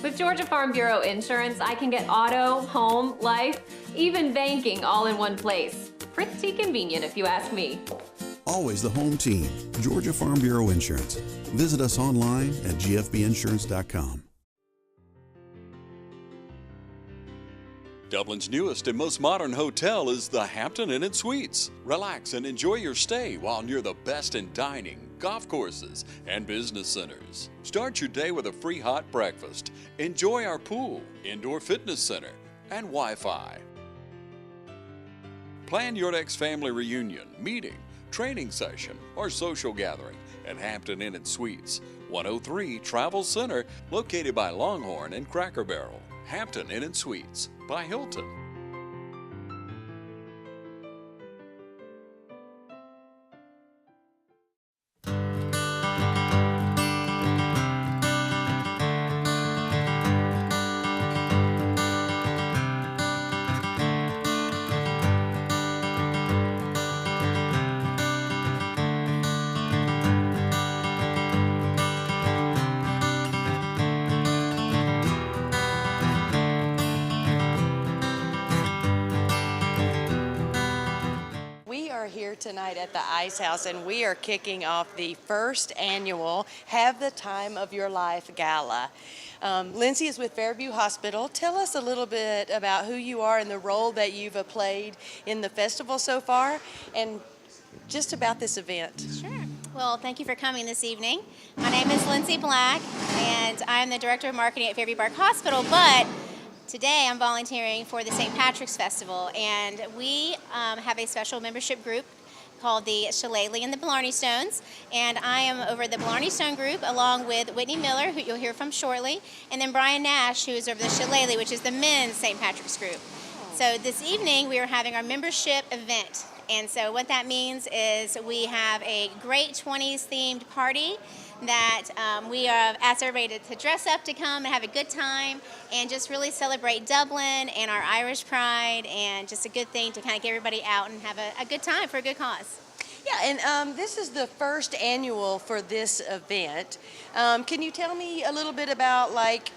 With Georgia Farm Bureau Insurance, I can get auto, home, life, even banking all in one place. Pretty convenient if you ask me. Always the home team. Georgia Farm Bureau Insurance. Visit us online at gfbinsurance.com. Dublin's newest and most modern hotel is the Hampton Inn & Suites. Relax and enjoy your stay while near the best in dining, golf courses, and business centers. Start your day with a free hot breakfast. Enjoy our pool, indoor fitness center, and Wi-Fi. Plan your next family reunion, meeting, training session, or social gathering at Hampton Inn & Suites, 103 Travel Center, located by Longhorn and Cracker Barrel. Hampton Inn & Suites by Hilton. Here tonight at the Ice House, and we are kicking off the first annual Have the Time of Your Life Gala. Lindsay is with Fairview Hospital. Tell us a little bit about who you are and the role that you've played in the festival so far, and just about this event. Sure. Well, thank you for coming this evening. My name is Lindsay Black, and I'm the Director of Marketing at Fairview Park Hospital, but today I'm volunteering for the St. Patrick's Festival, and we have a special membership group called the Shillelagh and the Blarney Stones, and I am over the Blarney Stone group along with Whitney Miller, who you'll hear from shortly, and then Brian Nash, who is over the Shillelagh, which is the men's St. Patrick's group. So this evening we are having our membership event, and so what that means is we have a great 20s themed party that we have asked everybody to dress up, to come and have a good time and just really celebrate Dublin and our Irish pride, and just a good thing to kind of get everybody out and have a good time for a good cause. Yeah, and this is the first annual for this event. Can you tell me a little bit about, like,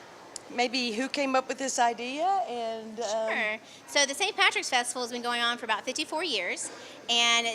maybe who came up with this idea? And Sure. So the St. Patrick's Festival has been going on for about 54 years, and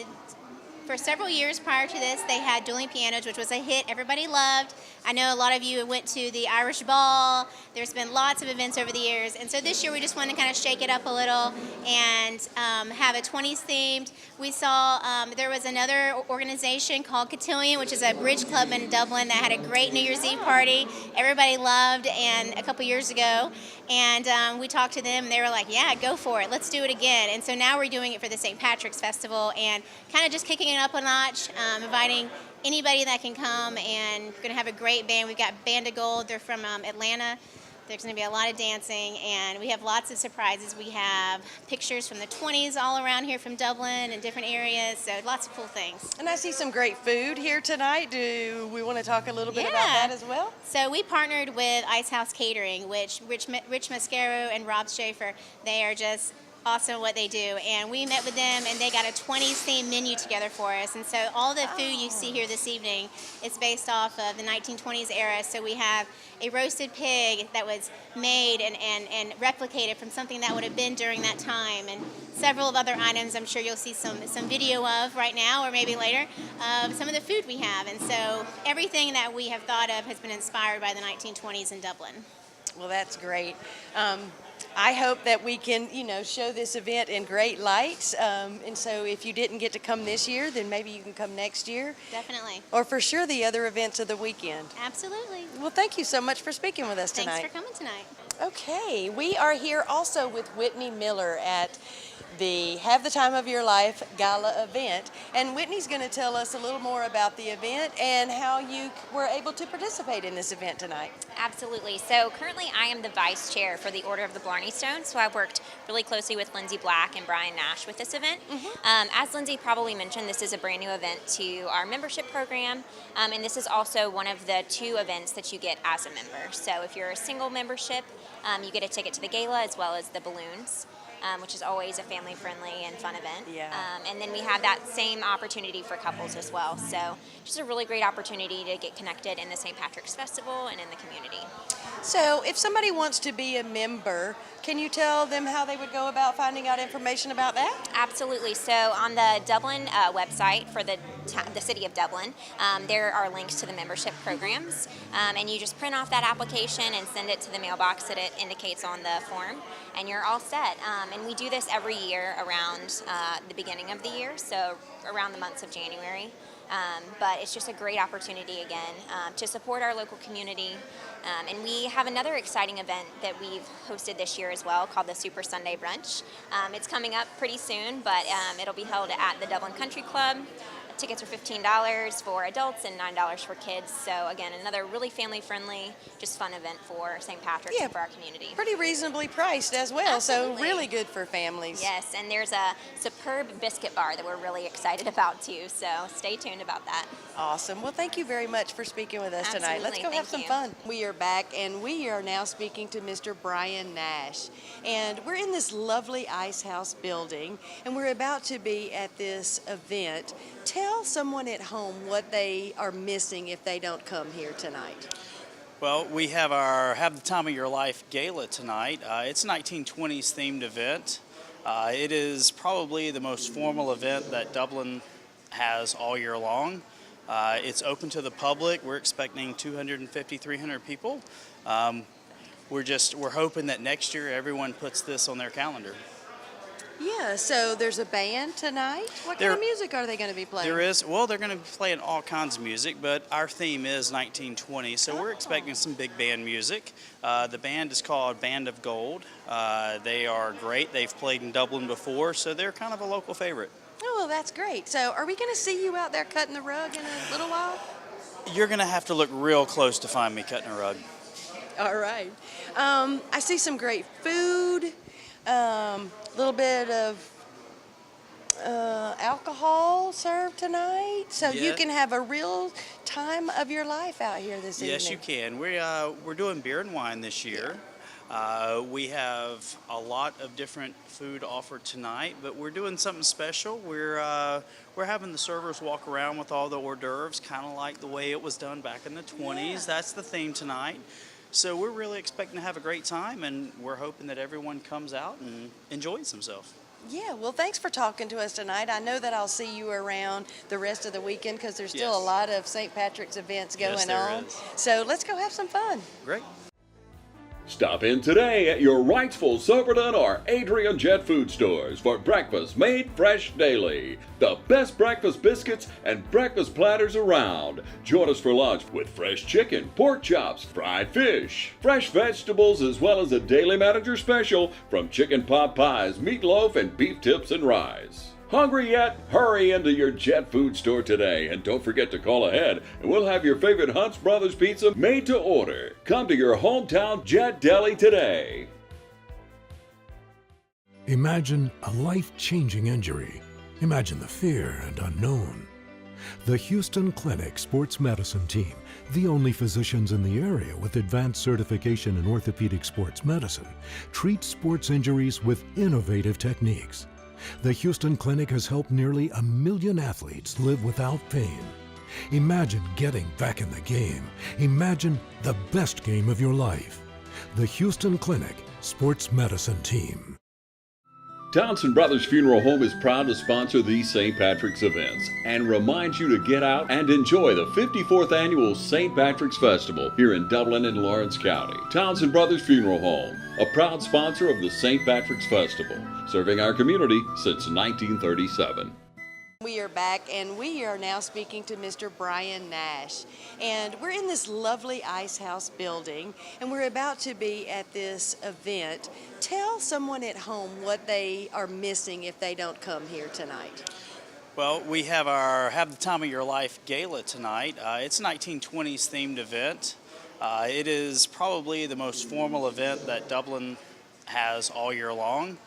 for several years prior to this, they had dueling pianos, which was a hit everybody loved. I know a lot of you went to the Irish Ball. There's been lots of events over the years. And so this year we just wanted to kind of shake it up a little and have a 20s themed. We saw there was another organization called Cotillion, which is a bridge club in Dublin that had a great New Year's Eve party. Everybody loved, and a couple years ago. And we talked to them, and they were like, yeah, go for it. Let's do it again. And so now we're doing it for the St. Patrick's Festival and kind of just kicking it up a notch, inviting anybody that can come, and we're going to have a great band. We've got Band of Gold. They're from Atlanta. There's going to be a lot of dancing, and we have lots of surprises. We have pictures from the 20s all around here from Dublin and different areas, so lots of cool things. And I see some great food here tonight. Do we want to talk a little bit about that as well? So we partnered with Ice House Catering, which Rich Mascaro and Rob Schaefer, they are just awesome at what they do, and we met with them, and they got a 20s themed menu together for us. And so all the food you see here this evening is based off of the 1920s era. So we have a roasted pig that was made and replicated from something that would have been during that time, and several of other items I'm sure you'll see some video of right now or maybe later of some of the food we have. And so everything that we have thought of has been inspired by the 1920s in Dublin. Well, that's great. I hope that we can, show this event in great lights. And so if you didn't get to come this year, then maybe you can come next year. Definitely. Or for sure the other events of the weekend. Absolutely. Well, thank you so much for speaking with us tonight. Thanks for coming tonight. Okay, we are here also with Whitney Miller at the Have the Time of Your Life Gala event. And Whitney's going to tell us a little more about the event and how you were able to participate in this event tonight. Absolutely. So currently I am the vice chair for the Order of the Blarney Stone. So I've worked really closely with Lindsay Black and Brian Nash with this event. As Lindsay probably mentioned, this is a brand new event to our membership program. And this is also one of the 2 events that you get as a member. So if you're a single membership, you get a ticket to the gala as well as the balloons. which is always a family-friendly and fun event. Yeah. And then we have that same opportunity for couples as well. So just a really great opportunity to get connected in the St. Patrick's Festival and in the community. So if somebody wants to be a member, can you tell them how they would go about finding out information about that? Absolutely. So on the Dublin website for the city of Dublin, there are links to the membership programs, and you just print off that application and send it to the mailbox that it indicates on the form, and you're all set. And we do this every year around the beginning of the year, so around the months of January. But it's just a great opportunity again to support our local community. And we have another exciting event that we've hosted this year as well called the Super Sunday Brunch. It's coming up pretty soon, but it'll be held at the Dublin Country Club. Tickets are $15 for adults and $9 for kids. So again, another really family-friendly, just fun event for St. Patrick's and for our community. Pretty reasonably priced as well, Absolutely. So really good for families. Yes, and there's a superb biscuit bar that we're really excited about too. So stay tuned about that. Awesome. Well, thank you very much for speaking with us tonight. Let's Absolutely. go have Thank some you. fun. We are back, and we are now speaking to Mr. Brian Nash. And we're in this lovely ice house building, and we're about to be at this event. Tell someone at home what they are missing if they don't come here tonight. Well, we have our Have the Time of Your Life Gala tonight. It's a 1920s themed event. It is probably the most formal event that Dublin has all year long. It's open to the public. We're expecting 250, 300 people. We're hoping that next year everyone puts this on their calendar. Yeah, so there's a band tonight. What kind of music are they going to be playing? There is. Well, they're going to be playing all kinds of music, but our theme is 1920, so we're expecting some big band music. The band is called Band of Gold. They are great. They've played in Dublin before, so they're kind of a local favorite. Oh, well, that's great. So are we going to see you out there cutting the rug in a little while? You're going to have to look real close to find me cutting a rug. All right. I see some great food. Little bit of alcohol served tonight, so you can have a real time of your life out here this evening. Yes, you can. We're doing beer and wine this year. We have a lot of different food offered tonight, but we're doing something special. We're having the servers walk around with all the hors d'oeuvres, kind of like the way it was done back in the 20s. Yeah. That's the theme tonight. So we're really expecting to have a great time, and we're hoping that everyone comes out and enjoys themselves. Yeah, well, thanks for talking to us tonight. I know that I'll see you around the rest of the weekend because there's still a lot of St. Patrick's events going on. Is. So let's go have some fun. Great. Stop in today at your Wrightsville, Silverton, or Adrian Jet food stores for breakfast made fresh daily. The best breakfast biscuits and breakfast platters around. Join us for lunch with fresh chicken, pork chops, fried fish, fresh vegetables, as well as a daily manager special from chicken pot pies, meatloaf, and beef tips and rice. Hungry yet? Hurry into your Jet food store today, and don't forget to call ahead, and we'll have your favorite Hunt's Brothers pizza made to order. Come to your hometown Jet Deli today. Imagine a life-changing injury. Imagine the fear and unknown. The Houston Clinic Sports Medicine Team, the only physicians in the area with advanced certification in orthopedic sports medicine, treats sports injuries with innovative techniques. The Houston Clinic has helped nearly 1 million athletes live without pain. Imagine getting back in the game. Imagine the best game of your life. The Houston Clinic Sports Medicine Team. Townsend Brothers Funeral Home is proud to sponsor these St. Patrick's events and reminds you to get out and enjoy the 54th Annual St. Patrick's Festival here in Dublin and Lawrence County. Townsend Brothers Funeral Home, a proud sponsor of the St. Patrick's Festival, serving our community since 1937. We are back, and we are now speaking to Mr. Brian Nash. And we're in this lovely ice house building, and we're about to be at this event. Tell someone at home what they are missing if they don't come here tonight. Well, we have our Have the Time of Your Life Gala tonight. It's a 1920s themed event. It is probably the most formal event that Dublin has all year long.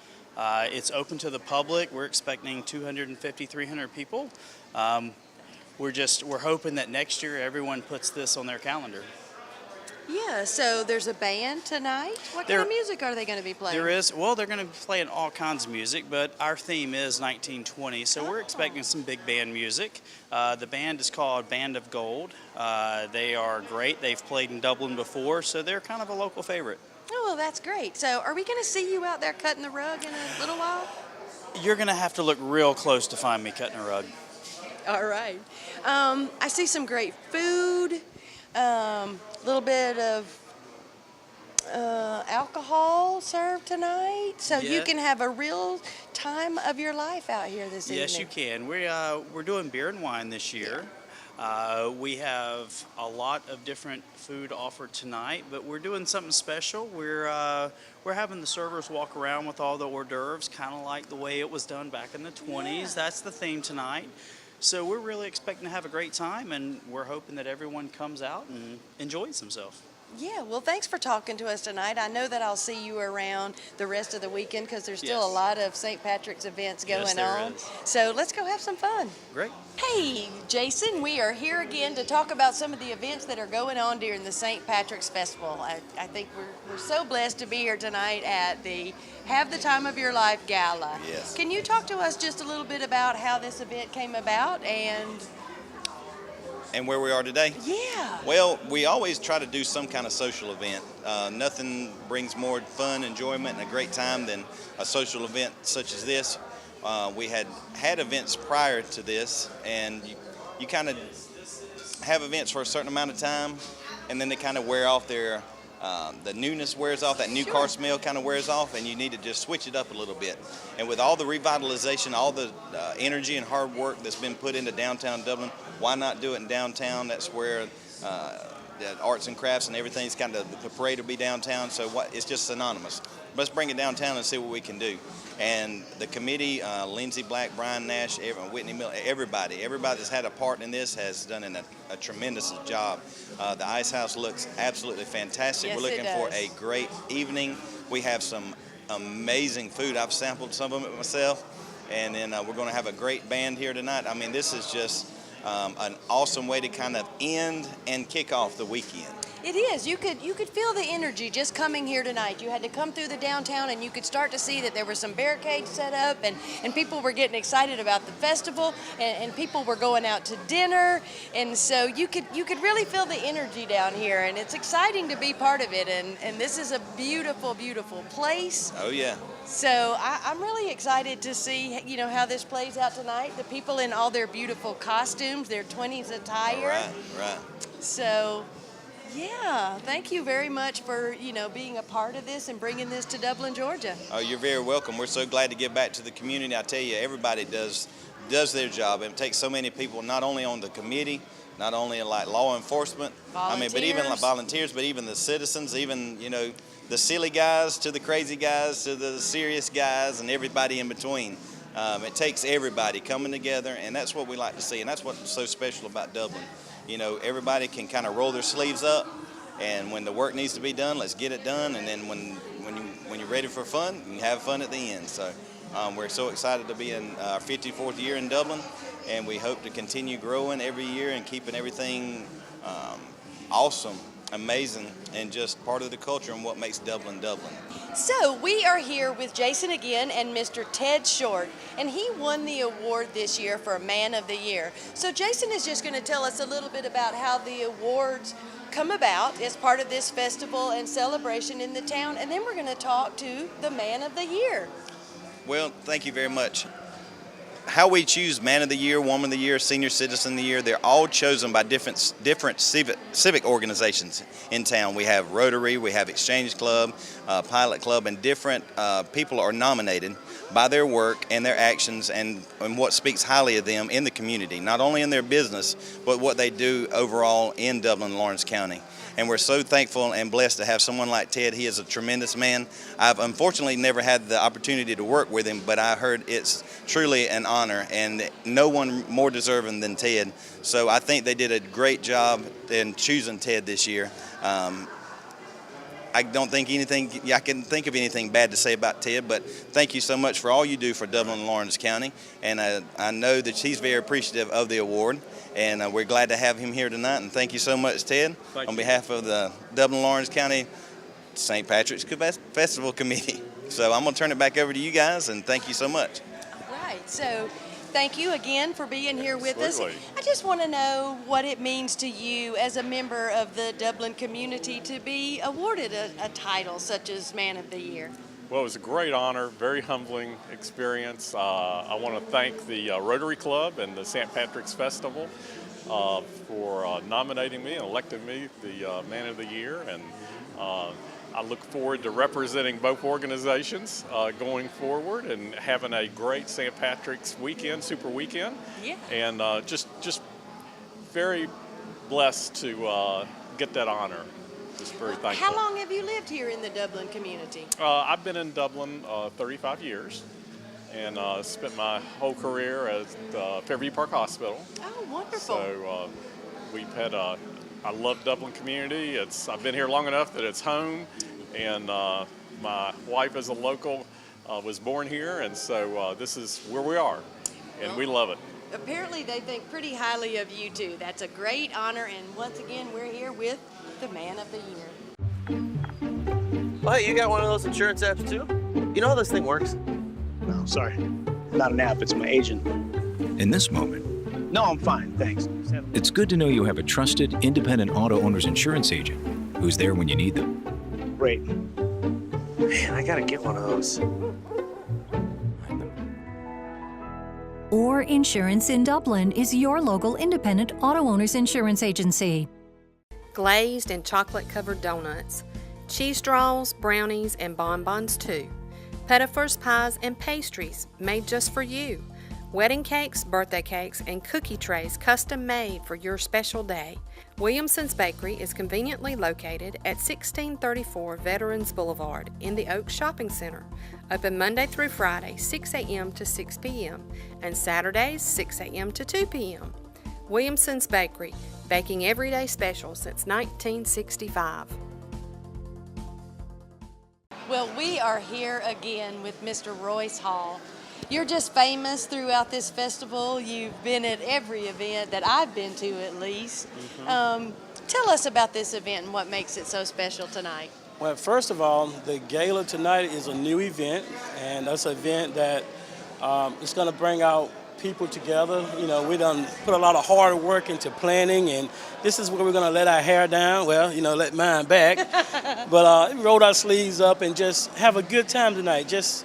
It's open to the public. We're expecting 250, 300 people. We're hoping that next year everyone puts this on their calendar. Yeah, so there's a band tonight. What kind of music are they going to be playing? There is. Well, they're going to be playing all kinds of music, but our theme is 1920, so we're expecting some big band music. The band is called Band of Gold. They are great. They've played in Dublin before, so they're kind of a local favorite. Oh, well, that's great. So are we going to see you out there cutting the rug in a little while? You're going to have to look real close to find me cutting a rug. All right. I see some great food, a little bit of alcohol served tonight, so you can have a real time of your life out here this evening. Yes, you can. We're doing beer and wine this year. We have a lot of different food offered tonight, but we're doing something special. We're having the servers walk around with all the hors d'oeuvres, kind of like the way it was done back in the 20s. Yeah. That's the theme tonight. So we're really expecting to have a great time, and we're hoping that everyone comes out and enjoys themselves. Yeah, well, thanks for talking to us tonight. I know that I'll see you around the rest of the weekend because there's still a lot of St. Patrick's events going on. So let's go have some fun. Great. Hey, Jason, we are here again to talk about some of the events that are going on during the St. Patrick's Festival. I think we're so blessed to be here tonight at the Have the Time of Your Life Gala. Yes. Can you talk to us just a little bit about how this event came about and where we are today? Yeah. Well, we always try to do some kind of social event. Nothing brings more fun, enjoyment, and a great time than a social event such as this. We had events prior to this, and you kind of have events for a certain amount of time, and then they kind of wear off the newness wears off, that new car smell kind of wears off, and you need to just switch it up a little bit. And with all the revitalization, all the energy and hard work that's been put into downtown Dublin, why not do it in downtown? That's where the arts and crafts and everything's kind of, the parade will be downtown, so it's just synonymous. Let's bring it downtown and see what we can do. And the committee, Lindsay Black, Brian Nash, Whitney Miller, everybody that's had a part in this has done a tremendous job. The Ice House looks absolutely fantastic. Yes, we're looking for a great evening. We have some amazing food. I've sampled some of it myself, and then we're going to have a great band here tonight. I mean, this is just an awesome way to kind of end and kick off the weekend. It is. You could feel the energy just coming here tonight. You had to come through the downtown, and you could start to see that there were some barricades set up, and people were getting excited about the festival, and people were going out to dinner, and so you could really feel the energy down here, and it's exciting to be part of it. And this is a beautiful, beautiful place. Oh yeah. So I'm really excited to see how this plays out tonight. The people in all their beautiful costumes, their 20s attire. Right. So. Yeah, thank you very much for, being a part of this and bringing this to Dublin, Georgia. Oh, you're very welcome. We're so glad to give back to the community. I tell you, everybody does their job. It takes so many people, not only on the committee, not only like law enforcement, but even like volunteers, but even the citizens, even, the silly guys to the crazy guys to the serious guys and everybody in between. It takes everybody coming together, and that's what we like to see, and that's what's so special about Dublin. Everybody can kind of roll their sleeves up, and when the work needs to be done, let's get it done. And then when you're ready for fun, you can have fun at the end. So we're so excited to be in our 54th year in Dublin, and we hope to continue growing every year and keeping everything awesome, amazing, and just part of the culture and what makes Dublin Dublin. So we are here with Jason again and Mr. Ted Short, and he won the award this year for Man of the Year. So Jason is just going to tell us a little bit about how the awards come about as part of this festival and celebration in the town, and then we're going to talk to the Man of the Year. Well, thank you very much. How we choose Man of the Year, Woman of the Year, Senior Citizen of the Year, they're all chosen by different civic organizations in town. We have Rotary, we have Exchange Club, Pilot Club, and different people are nominated by their work and their actions and what speaks highly of them in the community, not only in their business, but what they do overall in Dublin and Lawrence County. And we're so thankful and blessed to have someone like Ted. He is a tremendous man. I've unfortunately never had the opportunity to work with him, but I heard it's truly an honor, and no one more deserving than Ted. So I think they did a great job in choosing Ted this year. I don't think I can think of anything bad to say about Ted, but thank you so much for all you do for Dublin and Lawrence County. And I know that he's very appreciative of the award, and we're glad to have him here tonight. And thank you so much, Ted, on behalf of the Dublin and Lawrence County St. Patrick's Festival Committee. So I'm going to turn it back over to you guys, and thank you so much. All right. So thank you again for being here with us. Absolutely. I just want to know what it means to you as a member of the Dublin community to be awarded a title such as Man of the Year. Well, it was a great honor, very humbling experience. I want to thank the Rotary Club and the St. Patrick's Festival for nominating me and electing me the Man of the Year. And I look forward to representing both organizations going forward and having a great St. Patrick's weekend, super weekend. Yeah. And just very blessed to get that honor. Just very thankful. How long have you lived here in the Dublin community? I've been in Dublin 35 years and spent my whole career at Fairview Park Hospital. Oh, wonderful. So we've had I love Dublin community. I've been here long enough that it's home, and my wife is a local, was born here, and so this is where we are, and we love it. Apparently they think pretty highly of you too. That's a great honor, and once again we're here with the Man of the Year. Oh, hey, you got one of those insurance apps too? You know how this thing works? No, sorry. Not an app, it's my agent. In this moment, No, I'm fine, thanks. it's good to know you have a trusted, independent auto owner's insurance agent who's there when you need them. Great. Man, I gotta get one of those. Or Insurance in Dublin is your local independent auto owners insurance agency. Glazed and chocolate-covered donuts, cheese straws, brownies, and bonbons too. Pettifer's pies and pastries made just for you. Wedding cakes, birthday cakes, and cookie trays custom made for your special day. Williamsons Bakery is conveniently located at 1634 Veterans Boulevard in the Oaks Shopping Center. Open Monday through Friday, 6 a.m. to 6 p.m. and Saturdays, 6 a.m. to 2 p.m. Williamsons Bakery, baking everyday specials since 1965. Well, we are here again with Mr. Royce Hall. You're just famous throughout this festival. You've been at every event that I've been to, at least. Tell us about this event and what makes it so special tonight. Well, first of all, the Gala tonight is a new event, and that's an event that is going to bring out people together. You know, we done put a lot of hard work into planning, and this is where we're going to let our hair down. Well, you know, let mine back. But roll our sleeves up and just have a good time tonight. Just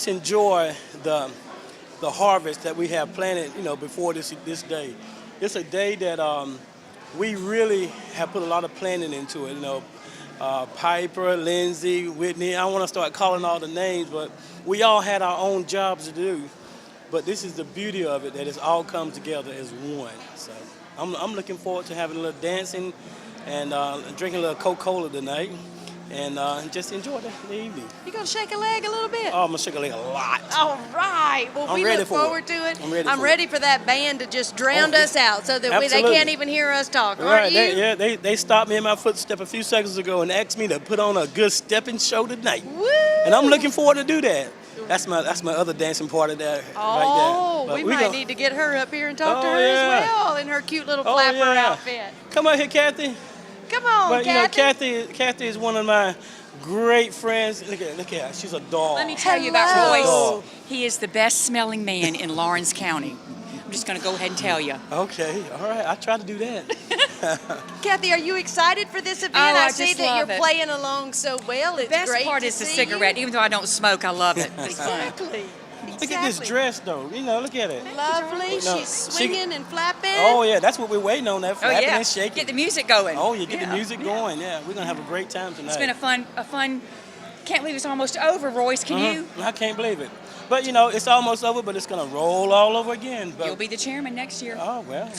enjoy the harvest that we have planted, you know, before this day. It's a day that we really have put a lot of planning into it. You know, Piper, Lindsay, Whitney. I don't want to start calling all the names, but we all had our own jobs to do. But this is the beauty of it, that it's all come together as one. So I'm looking forward to having a little dancing and drinking a little Coca-Cola tonight. And just enjoy the evening. You gonna shake a leg a little bit? Oh, I'm gonna shake a leg a lot. All right. Well, we look forward to it. I'm ready for that band to just drown us out so that they can't even hear us talk. Aren't you? They stopped me in my footstep a few seconds ago and asked me to put on a good stepping show tonight. Woo! And I'm looking forward to do that. That's my other dancing part of that right there. We might need to get her up here and talk to her as well in her cute little flapper outfit. Come on here, Kathy. Come on, Kathy. You know, Kathy is one of my great friends. Look at her. She's a doll. Let me tell you about Royce. He is the best smelling man in Lawrence County. I'm just going to go ahead and tell you. Okay, all right. I try to do that. Kathy, are you excited for this event? Oh, I see that you're playing along so well. It's best great part to is the see cigarette. you. Even though I don't smoke, I love it. It's fun. Exactly. Look at this dress, though. You know, look at it. Lovely. She's swinging and flapping. Oh, yeah. That's what we're waiting on, that flapping and shaking. Get the music going. Oh, you get the music going. Yeah, we're going to have a great time tonight. It's been a fun, can't believe it's almost over, Royce. Can you? I can't believe it. But you know, it's almost over, but it's going to roll all over again. But, You'll be the chairman next year. Oh, well,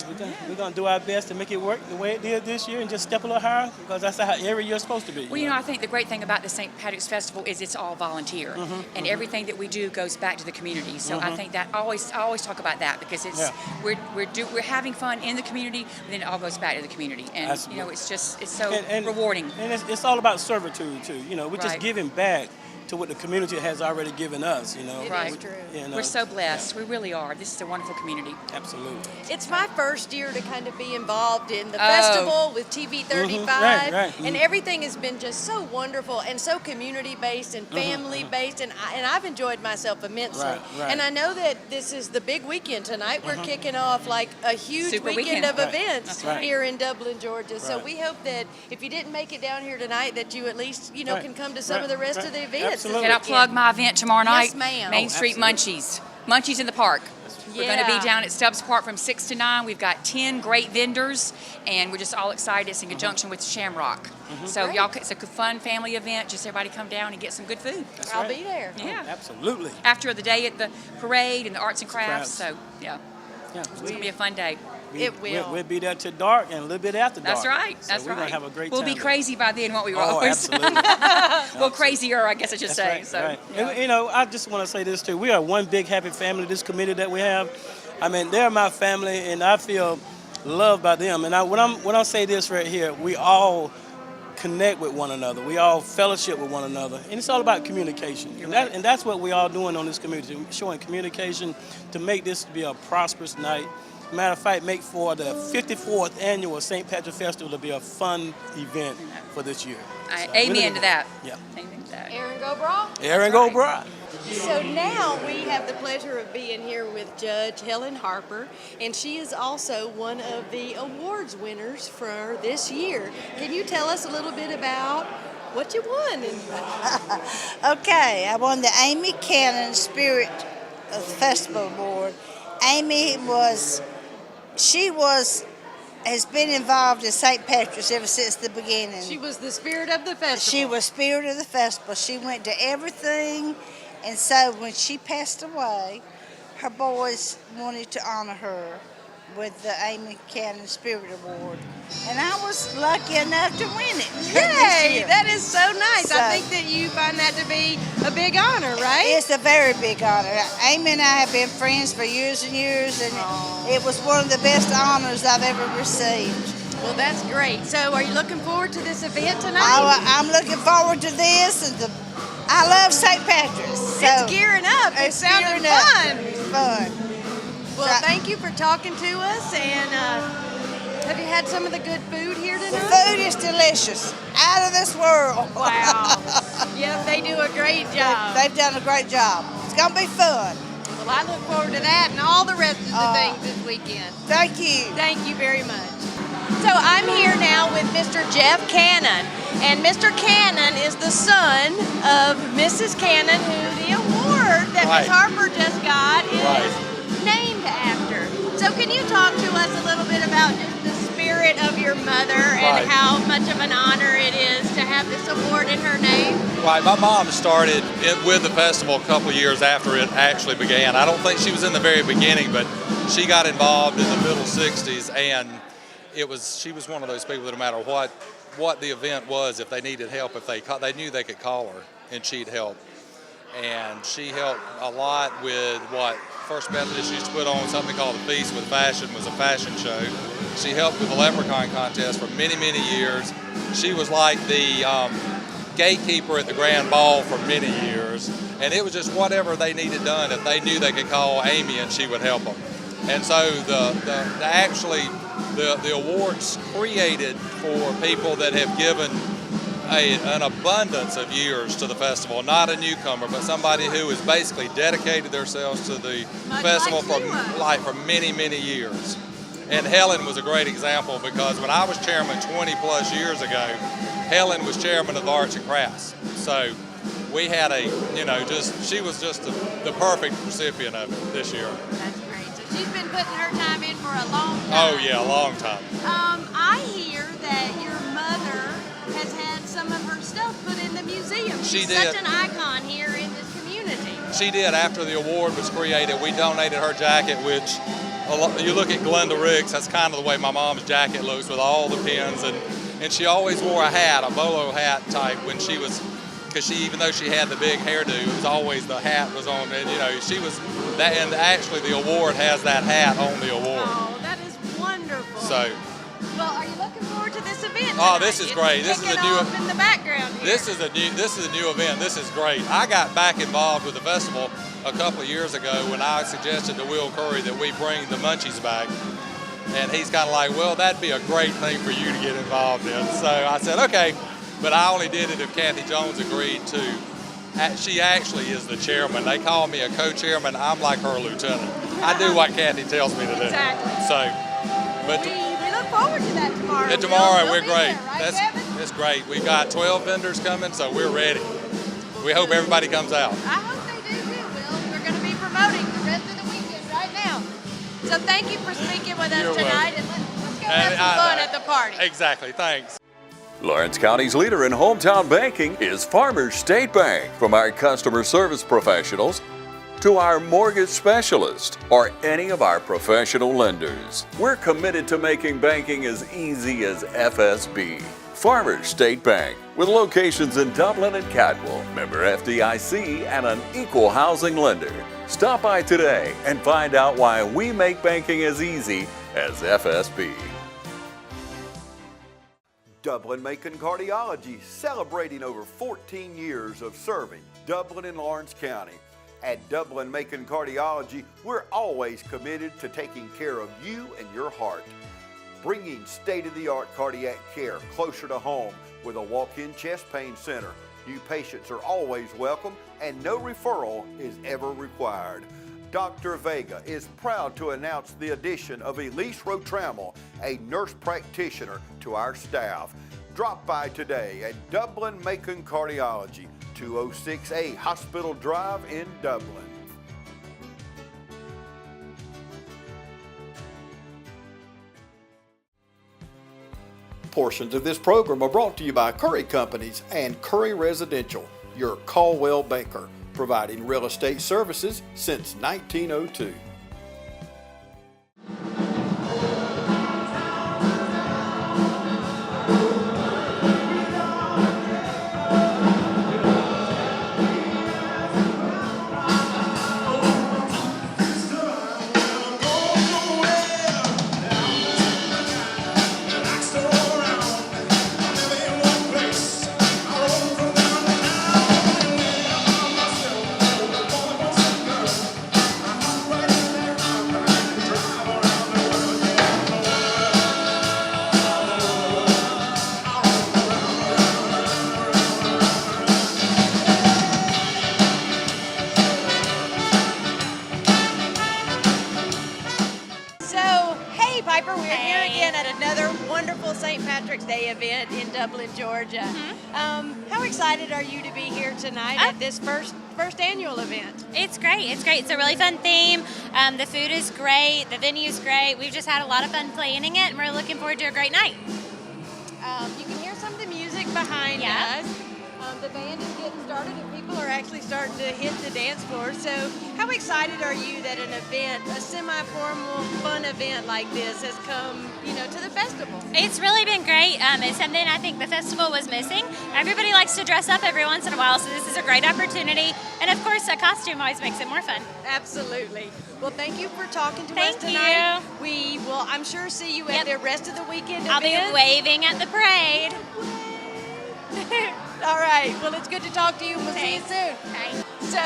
we're going to do our best to make it work the way it did this year and just step a little higher, because that's how every year's supposed to be. Well, you know, I think the great thing about the St. Patrick's Festival is it's all volunteer, and everything that we do goes back to the community. So I think that I always talk about that, because it's we're having fun in the community, but then it all goes back to the community, and Absolutely. you know, it's so rewarding. And it's all about servitude too. You know, we're just Right. giving back to what the community has already given us. You know, Right. You know, We're so blessed. We really are. This is a wonderful community. Absolutely. It's my first year to kind of be involved in the festival with TV 35, Right. and everything has been just so wonderful and so community-based and family-based, and I've enjoyed myself immensely. Right. And I know that this is the big weekend tonight. We're kicking off like a huge Super weekend of Right. events That's right. here in Dublin, Georgia. So Right. we hope that if you didn't make it down here tonight, that you at least, you know, Right. can come to some Right. of the rest Right. of the events. Absolutely. Can I plug my event tomorrow night? Yes, ma'am. Main Street absolutely. Munchies. Munchies in the park. We're going to Yeah. be down at Stubbs Park from 6 to 9. We've got 10 great vendors, and we're just all excited. It's in conjunction with Shamrock. So Great. y'all, it's a fun family event. Just everybody come down and get some good food. I'll right. be there. Yeah. Absolutely. After the day at the parade and the arts and crafts. Crafts. So, yeah, Yeah. it's going to be a fun day. It will. We'll be there till dark and a little bit after dark. That's right. So That's we're right. going to have a great We'll time. be crazy by then, won't we, Oh, Royce? absolutely. Well, crazier, I guess I should That's say. right, So, right. yeah. And, you know, I just want to say this too. We are one big happy family, this committee that we have. I mean, they're my family, and I feel loved by them. And when I say this right here, we all connect with one another. We all fellowship with one another. And it's all about communication. And that's what we all doing on this community, showing communication to make this be a prosperous night. Matter of fact, make for the 54th annual St. Patrick's Festival to be a fun event for this year. So, Amen to that. Yeah. Amen to that. Aaron Gobrow? Aaron Gobrow. So now we have the pleasure of being here with Judge Helen Harper, and she is also one of the awards winners for this year. Can you tell us a little bit about what you won? Okay, I won the Amy Cannon Spirit of the Festival Award. Amy has been involved in St. Patrick's ever since the beginning. She was the spirit of the festival. She was spirit of the festival. She went to everything, and so when she passed away, her boys wanted to honor her with the Amy Cannon Spirit Award, and I was lucky enough to win it. Yay! That is so nice. I think that you find that to be a big honor, right? It's a very big honor. Amy and I have been friends for years and years, and it was one of the best honors I've ever received. Well, that's great. So are you looking forward to this event tonight? I'm looking forward to this, and I love St. Patrick's. So it's gearing up. It sounded fun. Fun. Well, thank you for talking to us, and have you had some of the good food here tonight? The food is delicious, out of this world. Wow. Yep, they do a great job. They've done a great job. It's going to be fun. Well, I look forward to that and all the rest of the things this weekend. Thank you. Thank you very much. So I'm here now with Mr. Jeff Cannon, and Mr. Cannon is the son of Mrs. Cannon, who the award that Ms. Harper just got is named after. So can you talk to us a little bit about just the spirit of your mother and how much of an honor it is to have this award in her name? Right, my mom started with the festival a couple years after it actually began. I don't think she was in the very beginning, but she got involved in the middle 60s, and she was one of those people that no matter what the event was, if they needed help, if they knew they could call her and she'd help. And she helped a lot with what First Methodist used to put on something called the Feast with Fashion, was a fashion show. She helped with the leprechaun contest for many, many years. She was like the gatekeeper at the grand ball for many years. And it was just whatever they needed done, if they knew they could call Amy and she would help them. And so the awards created for people that have given an abundance of years to the festival, not a newcomer, but somebody who has basically dedicated themselves to the festival for many, many years. And Helen was a great example, because when I was chairman 20 plus years ago, Helen was chairman of the Arts and Crafts. So we had she was just the perfect recipient of it this year. That's great. So she's been putting her time in for a long time. Oh yeah, a long time. I hear that your mother has had some of her stuff put in the museum. She's She did. such an icon here in this community. she did after the award was created. We donated her jacket, which you look at Glenda Riggs, that's kind of the way my mom's jacket looks with all the pins, and she always wore a hat, a bolo hat type when she was, because even though she had the big hairdo, it was always the hat was on, and she was that, and actually the award has that hat on the award. Oh, that is wonderful. So. Well, are you looking forward to this event tonight? Oh, this is great. This is a new off in the background here. This is a new event. This is great. I got back involved with the festival a couple of years ago when I suggested to Will Curry that we bring the Munchies back. And he's kind of like, well, that'd be a great thing for you to get involved in. So I said, okay, but I only did it if Kathy Jones agreed to. She actually is the chairman. They call me a co-chairman. I'm like her lieutenant. I do what Kathy tells me to do. Exactly. So, but we look forward to that tomorrow. yeah, tomorrow We'll we're be great. There, right, That's great. We've got 12 vendors coming, so we're ready. We hope everybody comes out. I hope they do too, Will. We're going to be promoting the rest of the weekend right now. So thank you for speaking with us tonight, and let's go have some fun at the party. Exactly. Thanks. Lawrence County's leader in hometown banking is Farmers State Bank. From our customer service professionals to our mortgage specialist or any of our professional lenders, we're committed to making banking as easy as FSB. Farmers State Bank, with locations in Dublin and Cadwell, member FDIC, and an equal housing lender. Stop by today and find out why we make banking as easy as FSB. Dublin Mackin Cardiology, celebrating over 14 years of serving Dublin and Lawrence County. At Dublin Mackin Cardiology, we're always committed to taking care of you and your heart. Bringing state-of-the-art cardiac care closer to home with a walk-in chest pain center. New patients are always welcome and no referral is ever required. Dr. Vega is proud to announce the addition of Elise Rotrammel, a nurse practitioner, to our staff. Drop by today at Dublin Mackin Cardiology, 206A Hospital Drive in Dublin. Portions of this program are brought to you by Curry Companies and Curry Residential, your Caldwell banker, providing real estate services since 1902. Event in Dublin, Georgia. How excited are you to be here tonight at this first annual event? It's great. It's great. It's a really fun theme. The food is great. The venue is great. We've just had a lot of fun planning it, and we're looking forward to a great night. You can hear some of the music behind us. The band is getting started, and people are actually starting to hit the dance floor. So, how excited are you that an event, a semi-formal, fun event like this, has come, to the festival? It's really been great. It's something I think the festival was missing. Everybody likes to dress up every once in a while, so this is a great opportunity. And of course, a costume always makes it more fun. Absolutely. Well, thank you for talking to us tonight. Thank you. We will, I'm sure, see you at the rest of the weekend. I'll be waving at the parade. All right. Well, it's good to talk to you. We'll see you soon. Okay. So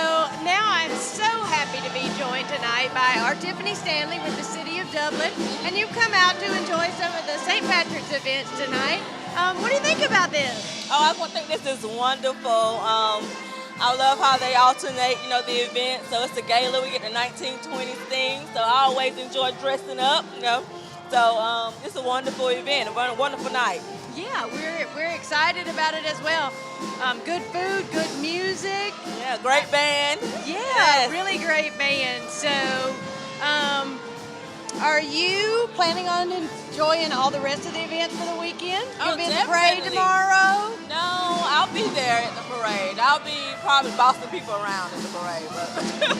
now I'm so happy to be joined tonight by our Tiffany Stanley with the City of Dublin, and you've come out to enjoy some of the St. Patrick's events tonight. What do you think about this? Oh, I think this is wonderful. I love how they alternate, the event. So it's the gala. We get the 1920s theme. So I always enjoy dressing up, So it's a wonderful event, a wonderful night. Yeah, we're excited about it as well. Good food, good music. Yeah, great band. Yeah, yes. Really great band. So, are you planning on enjoying all the rest of the events for the weekend? Oh, You'll be in the parade tomorrow? No, I'll be there at the parade. I'll be probably bossing people around in the parade. But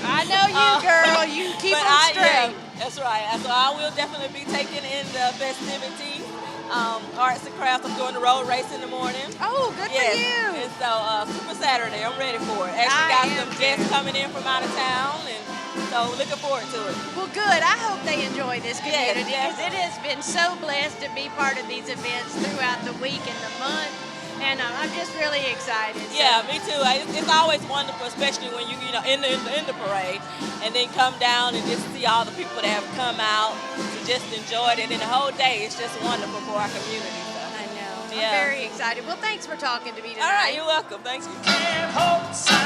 I know you, girl. You keep them straight. Yeah, that's right. So I will definitely be taking in the festivities. Arts and crafts. I'm doing the road race in the morning. Oh, good for you. And so Super Saturday, I'm ready for it. Actually got some guests coming in from out of town, and so looking forward to it. Well, good. I hope they enjoy this community Yes, because it has been so blessed to be part of these events throughout the week and the month. And I'm just really excited. Yeah, me too. It's always wonderful, especially when you know in the parade, and then come down and just see all the people that have come out to just enjoy it. And then the whole day, it's just wonderful for our community. So. I know. Yeah. I'm very excited. Well, thanks for talking to me tonight. All right, you're welcome. Thank you.